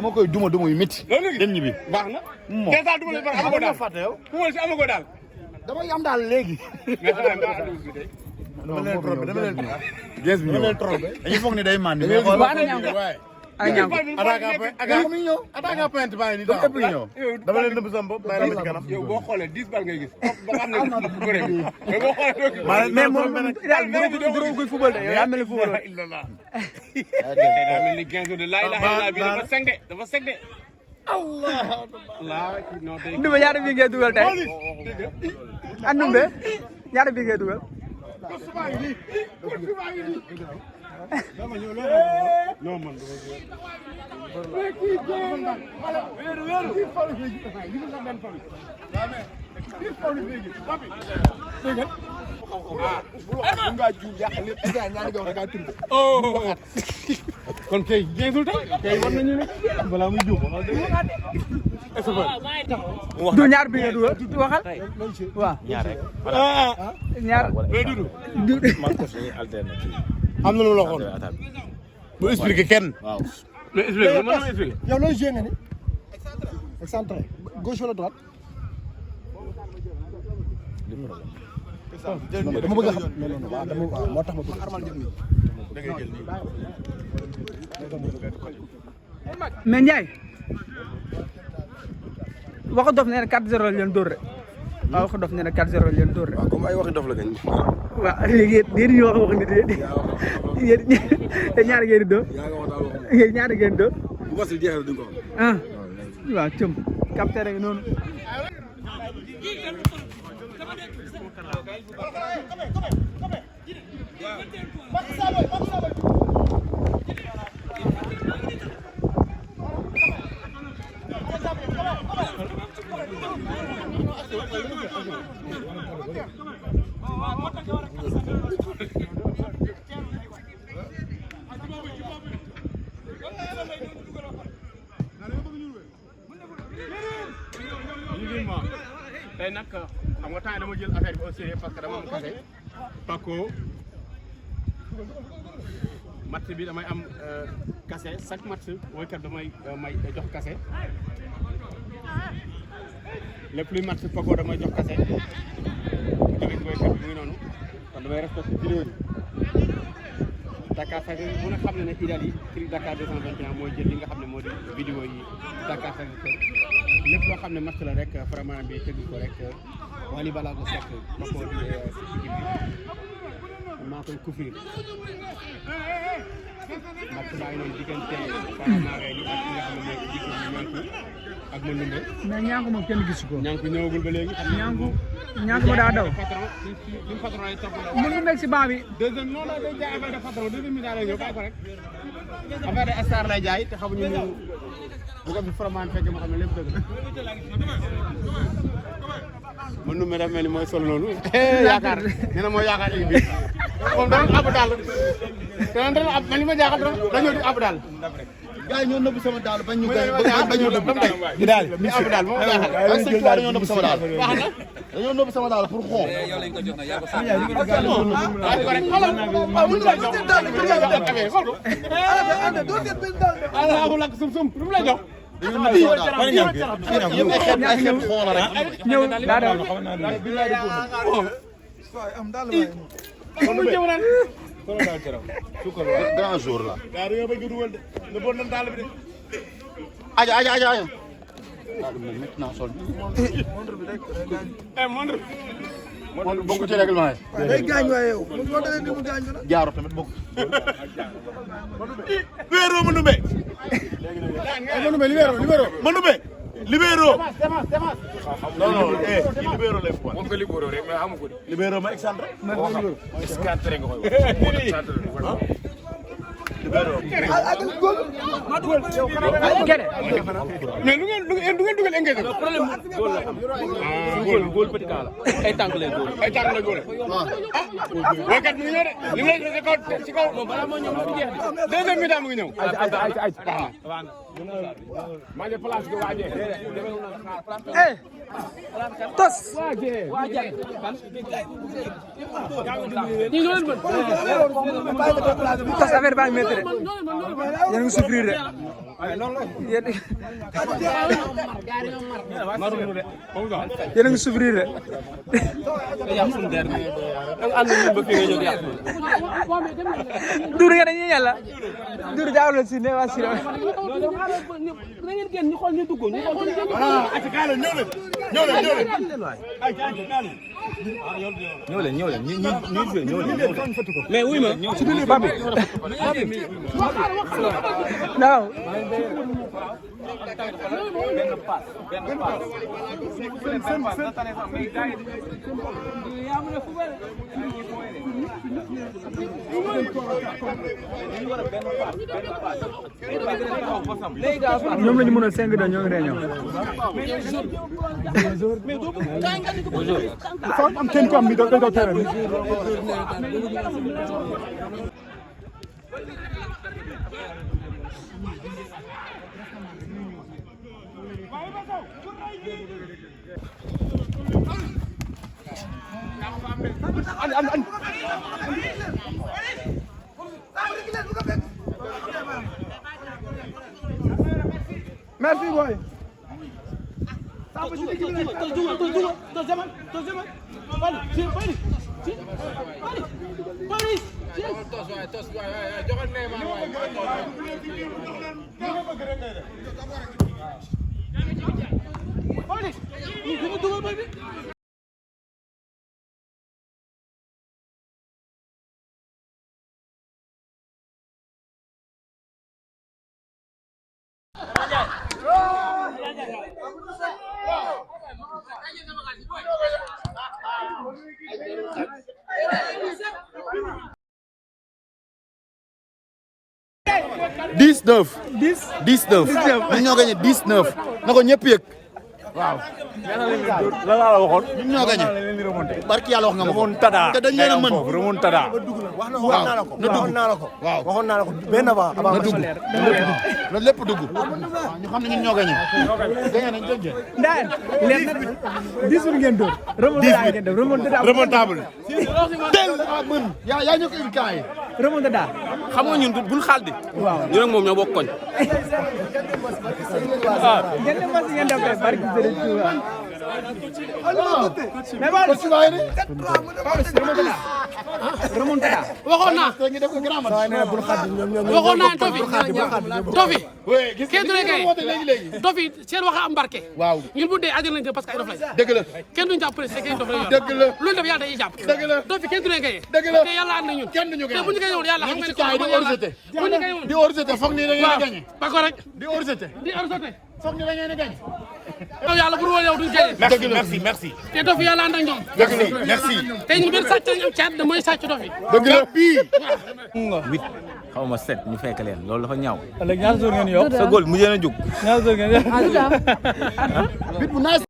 dama koy duma yu métti. dem ñibbi baax na. moom kenn saa duma la baax amago daal fàtte yow. ku ma si amago daal. damay am daal léegi. dama leen trompé dama leen trompé. dañuy foog ni day màndi mais xool ay ñam attaque point baa ngi nii daal ëpp ñëw dama leen nëbb sama bopp bàyyi la ma ci kanam yow boo xoolee 10 bal ngay gis ba xam ne bëre bi mais boo xoolee mais moom daal doo koy football de yow yaa mel ni football illallah daa mel ni 15 de la ilaha illallah bi dafa seg de Allah Ndumbe ñaata bi ngay dugal tey Ndumbe ñaata bi ngay dugal non man kon kay jeexul tey war nañu ne balaa muy juum du ñaar bi nga dugal waxal waaw ñaar am na lu la waxoon bu expliqué kenn waaw mais expliqué ma expliqué yow looy joué nga ni excentré gauche wala droite dama bëgg a xam non non waaw dama waaw moo tax ma bëgg mais Ndiaye waxu dof nee na 4-0 la leen dóor rek waaw waxu dof nee na 4-0 la leen dóor rek waaw comme ay waxi dof la gañ waaw léegi yéen ñu wax ni yéen ñaari ngeen di dóor yéen ñaari ngeen di dóor bu ko si jeexal duñ ko xam waaw cëm capté rek noonu tey nag xam nga temps dama jël affaire bi au sérieux parce que dama am kase Paco match bi damay am kase chaque match woykat damay may jox kase lépp luy match Paco damay jox kase bu jógee ci woykat bi mu ngi noonu kon damay respecté vidéo yi Dakar fekk bu ne xam ne ne Idali ci Dakar 221 mooy jël li nga xam ne moo di vidéo yi Dakar fekk lépp loo xam ne match la rek vraiment bi tëgg ko rek wali balaa ko sekk ba ko di équipe bi maa koy couvrir match baa ngi noonu diggante Fanaare li ak nga xam ne mooy équipe bi Ñanku ak Mandoumbe mais Ñanku moom kenn gisu ko Ñanku ñëwagul ba léegi Ñanku ma daa daw patron li patron ay topp mun mu nekk si banc bi deuxième non non day jaay affaire de patron deuxième mi-temps lay ñëw bàyyi ko rek affaire de star lay jaay te xamuñu ñu bu ko fi vraiment fekkee ma xam ne lépp dëgg la Mandoumbe dafa mel ni mooy sol noonu yaakaar nee na mooy yaakaar équipe bi moom dama ab daal te man li ma jaaxal dañoo di ab daal gars yi ñoo nëbb sama daal bañ ñu nëbb di daal mi ab daal moom jaaxal ak sëñ Tuubaa dañoo nëbb sama daal dañoo nëbb sama daal pour xon yow lañ ko jox na yaa ko sum lu mu lay jox ñëw daa daw grand jour la daa dañoo bëgg dugal de nga bon nañ daal bi de aja daal maintenant sol montre bokk ci règlement yi day gaañ waaye yow moo tax ni mu gaañ ko jaaro tamit bokk libéro Mandoumbe Mandoumbe libéro non non libéro lay fo moom ko libéro rek mais amu ko libéro ma excentré excentré nga koy wax mais lu ngeen dugal engagé problème góol la am góol petit cas la ay tànk lay góol woykat mi ngi ñëw de li mu lay ci kaw balaa moo ñëw mu jeex deuxième mi-temps mu ngi ñëw maa ngi place ko waaje Toche ñi ñoo leen mën Toche affaire baa ngi métti de yéen a ngi souffrir de yéen a ngi souffrir de. Doudou nga dañuy yàlla Doudou jaawul si ne waa si na ngeen génn ñu xool ñu dugg ñu xool ñëw leen mais wuy ma Papi non ñoom la ñu mënal 5 ñoo ngi réunion. am kenn ko am mi do tere merci boy ñun ñoo gagné 19 na ko ñëpp yëg waaw. la la waxoon. ñun ñoo gagné barki yàlla wax nga ma ko. te dañ leen a mën remontada. wax naa la ko waxoon naa la ko benn avant na dugg na lépp dugg ñu xam ne ñun ñoo gagné. gagné nañ dëgg. Ndiaye leen nag 10 ngeen doon. remontable. teel a mën yaa ñu ko indi kaay. remontada. xam nga ñun buñ xaal di waaw ñu nag moom ñoo bokk koñ ngeen dem parce que ngeen def kay barki Serigne Touba. mais remontada. waxoon naa Tofi kenn du ne kay Tofi seen wax am barke waaw ñun bu dee àjjana lañ jëm parce que ay dof lañ dëgg la kenn duñ jàpp président kenn dof lañ dëgg la loolu def yàlla dañuy jàpp dëgg la Tofi kenn du ne kay dëgg la te yàlla ànd na ñun kenn duñu te bu ñu koy woon yàlla xam nga ne kaay di orjeté bu ñu koy woon di orjeté foog ni da ngeen a gagné ba ko rek di orjeté di orsoté foog ni da ngeen a gagné yow yàlla bu dul woon yow duñ koy merci. te Tofi yàlla ànd ak ñoom dëgg la merci te ñu benn sàcc lañ am caat da mooy sàcc Tofi dëgg la bii xaw ma 7 ñu fekk leen loolu dafa ñaaw léegi ñaata jour ngeen yokk. sa góol mujjee na jug ñaata jour ngeen yokk. bit bu nice